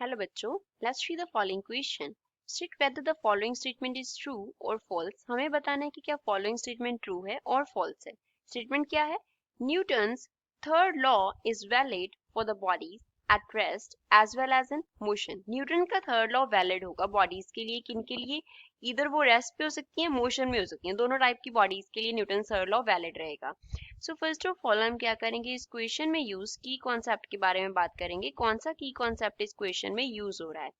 Hello बच्चों, let's see the following question. State whether the following statement is true or false. हमें बताना है कि क्या following statement true है और false है. Statement क्या है? Newton's third law is valid for the bodies at rest as well as in motion. Newton का थर्ड लॉ वैलिड होगा बॉडीज के लिए. किन के लिए? इधर वो रेस्ट पे हो सकती है, मोशन में हो सकती है. दोनों टाइप की बॉडीज के लिए न्यूटन थर्ड लॉ वैलिड रहेगा. सो फर्स्ट ऑफ ऑल हम क्या करेंगे, इस क्वेश्चन में यूज की कॉन्सेप्ट के बारे में बात करेंगे. कौन सा की कॉन्सेप्ट इस क्वेश्चन में यूज हो रहा है?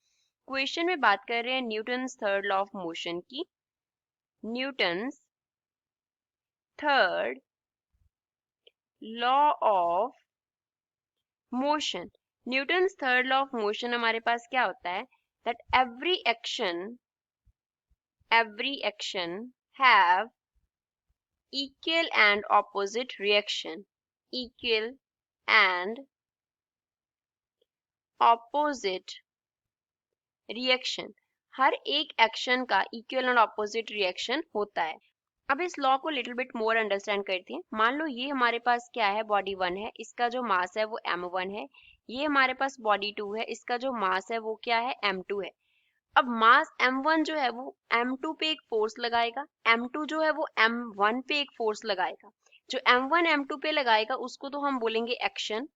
क्वेश्चन में बात कर रहे हैं Newton's third law of motion की. Newton's third law of motion. Newton's third law of motion हमारे पास क्या होता है? That every action have equal and opposite reaction. Equal and opposite reaction. हर एक एक्शन का इक्वल एंड ऑपोजिट रिएक्शन होता है. अब इस लॉ को लिटिल बिट मोर अंडरस्टैंड करते हैं. मान लो ये हमारे पास क्या है, बॉडी 1 है, इसका जो मास है वो m1 है. ये हमारे पास बॉडी 2 है, इसका जो मास है वो क्या है, m2 है. अब मास m1 जो है वो m2 पे एक फोर्स लगाएगा, m2 जो है वो m1 पे एक फोर्स लगाएगा. जो m1 m2 पे लगाएगा उसको तो हम बोलेंगे एक्शन,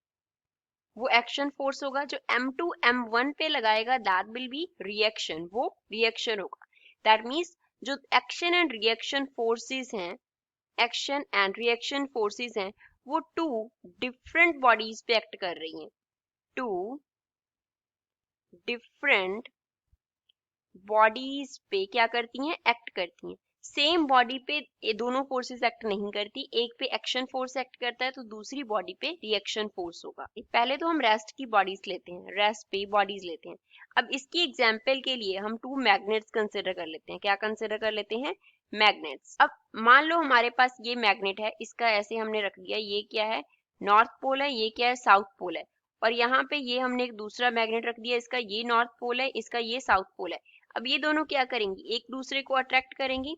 वो एक्शन फोर्स होगा. जो m2 m1 पे लगाएगा दैट विल बी रिएक्शन, वो रिएक्शन होगा. दैट मीन्स जो एक्शन एंड रिएक्शन फोर्सेस हैं, एक्शन एंड रिएक्शन फोर्सेस हैं, वो टू डिफरेंट बॉडीज पे एक्ट कर रही हैं. टू डिफरेंट बॉडीज पे क्या करती हैं, एक्ट करती हैं. सेम बॉडी पे ये दोनों फोर्सेस एक्ट नहीं करती. एक पे एक्शन फोर्स एक्ट करता है तो दूसरी बॉडी पे रिएक्शन फोर्स होगा. पहले तो हम रेस्ट की बॉडीज लेते हैं, रेस्ट पे बॉडीज लेते हैं. अब इसकी एग्जांपल के लिए हम टू मैग्नेट्स कंसिडर कर लेते हैं. क्या कंसिडर कर लेते हैं? मैग्नेट्स. अब मान लो हमारे पास ये मैग्नेट है, इसका ऐसे हमने रख दिया. ये क्या है, नॉर्थ पोल है, ये क्या है, साउथ पोल है. और यहाँ पे ये हमने एक दूसरा मैग्नेट रख दिया, इसका ये नॉर्थ पोल है, इसका ये साउथ पोल है. अब ये दोनों क्या करेंगी, एक दूसरे को अट्रैक्ट करेंगी.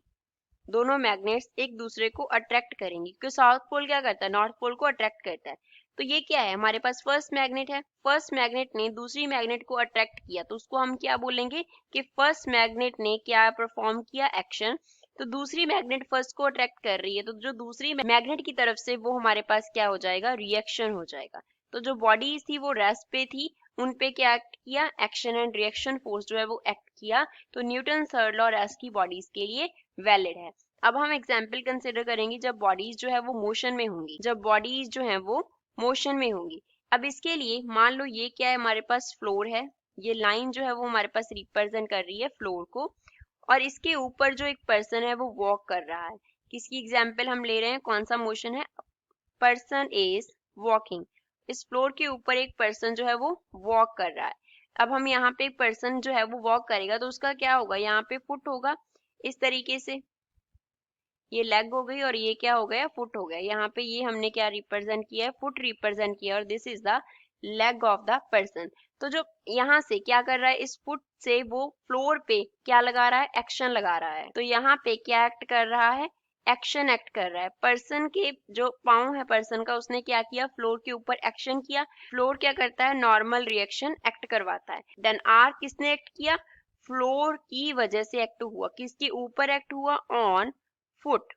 दोनों मैग्नेट्स एक दूसरे को अट्रैक्ट करेंगी क्योंकि साउथ पोल क्या करता है, नॉर्थ पोल को अट्रैक्ट करता है. तो ये क्या है, हमारे पास फर्स्ट मैग्नेट है. फर्स्ट मैग्नेट ने दूसरी मैग्नेट को अट्रैक्ट किया तो उसको हम क्या बोलेंगे कि फर्स्ट मैग्नेट ने क्या परफॉर्म किया, एक्शन. तो दूसरी मैग्नेट फर्स्ट को अट्रैक्ट कर रही है तो जो दूसरी मैग्नेट की तरफ से वो हमारे पास क्या हो जाएगा, रिएक्शन हो जाएगा. तो जो बॉडीज थी वो रेस्ट पे थी, उन पे क्या एक्ट किया, एक्शन एंड रिएक्शन फोर्स जो है वो एक्ट किया. तो न्यूटन थर्ड लॉ रेस्ट की बॉडीज के लिए वैलिड है. अब हम एग्जाम्पल कंसिडर करेंगे जब बॉडीज जो है वो मोशन में होंगी, जब बॉडीज जो है वो मोशन में होंगी. अब इसके लिए मान लो ये क्या है, हमारे पास फ्लोर है. ये लाइन जो है वो हमारे पास रिप्रेजेंट कर रही है फ्लोर को. और इसके ऊपर जो एक पर्सन है वो वॉक कर रहा है. किसकी एग्जाम्पल हम ले रहे हैं, कौन सा मोशन है, पर्सन इज वॉकिंग. इस फ्लोर के ऊपर एक पर्सन जो है वो वॉक कर रहा है. अब हम यहाँ पे एक पर्सन जो है वो वॉक करेगा तो उसका क्या होगा, यहाँ पे फुट होगा. इस तरीके से ये लेग हो गई और ये क्या हो गया, फुट हो गया. यहाँ पे ये हमने क्या रिप्रेजेंट किया है, फुट रिप्रेजेंट किया और this is the leg of the person. तो जो यहाँ से क्या कर रहा है, इस फुट से वो फ्लोर पे क्या लगा रहा है, एक्शन लगा रहा है. तो यहाँ पे क्या एक्ट कर रहा है, एक्शन एक्ट कर रहा है. पर्सन के जो पाँव है पर्सन का, उसने क्या किया, फ्लोर के ऊपर एक्शन किया. फ्लोर क्या करता है, नॉर्मल रिएक्शन एक्ट करवाता है. देन आर किसने एक्ट किया, फ्लोर की वजह से एक्ट हुआ. किसके ऊपर एक्ट हुआ, ऑन फुट.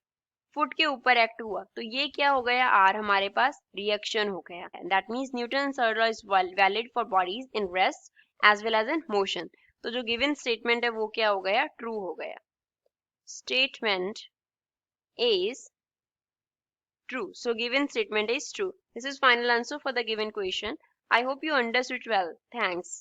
फुट के ऊपर एक्ट हुआ तो ये क्या हो गया, आर हमारे पास रिएक्शन हो गया. That means Newton third law is valid for bodies in rest as well as in motion. तो जो गिवन स्टेटमेंट है वो क्या हो गया, ट्रू हो गया. Statement is true. So given statement is true. This is final answer for the given question. I hope you understood well. Thanks.